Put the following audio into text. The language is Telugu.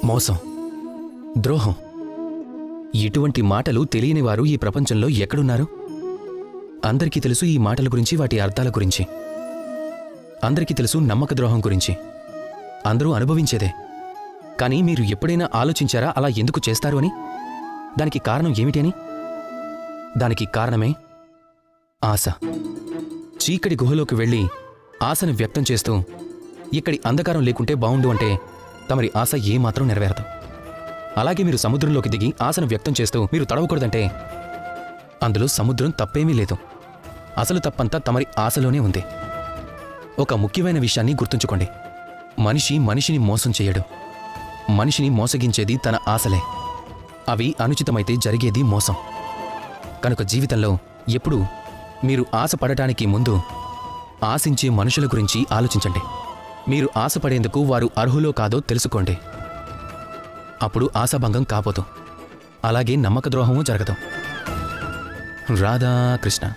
మోసం, ద్రోహం. ఇటువంటి మాటలు తెలియని వారు ఈ ప్రపంచంలో ఎక్కడున్నారు? అందరికీ తెలుసు ఈ మాటల గురించి, వాటి అర్థాల గురించి. అందరికీ తెలుసు నమ్మక ద్రోహం గురించి. అందరూ అనుభవించేదే. కానీ మీరు ఎప్పుడైనా ఆలోచించారా అలా ఎందుకు చేస్తారు అని? దానికి కారణం ఏమిటి అని? దానికి కారణమే ఆశ. చీకటి గుహలోకి వెళ్ళి ఆశను వ్యక్తం చేస్తూ ఇక్కడి అంధకారం లేకుంటే బావుండు అంటే తమరి ఆశ ఏమాత్రం నెరవేరదు. అలాగే మీరు సముద్రంలోకి దిగి ఆశను వ్యక్తం చేస్తూ మీరు తడవకూడదంటే అందులో సముద్రం తప్పేమీ లేదు. అసలు తప్పంతా తమరి ఆశలోనే ఉంది. ఒక ముఖ్యమైన విషయాన్ని గుర్తుంచుకోండి. మనిషి మనిషిని మోసం చేయడు. మనిషిని మోసగించేది తన ఆశలే. అవి అనుచితమైతే జరిగేది మోసం. కనుక జీవితంలో ఎప్పుడూ మీరు ఆశపడటానికి ముందు ఆశించే మనుషుల గురించి ఆలోచించండి. మీరు ఆశపడేందుకు వారు అర్హులో కాదో తెలుసుకోండి. అప్పుడు ఆశాభంగం కాపోదు. అలాగే నమ్మకద్రోహమూ జరగదు. రాధాకృష్ణ.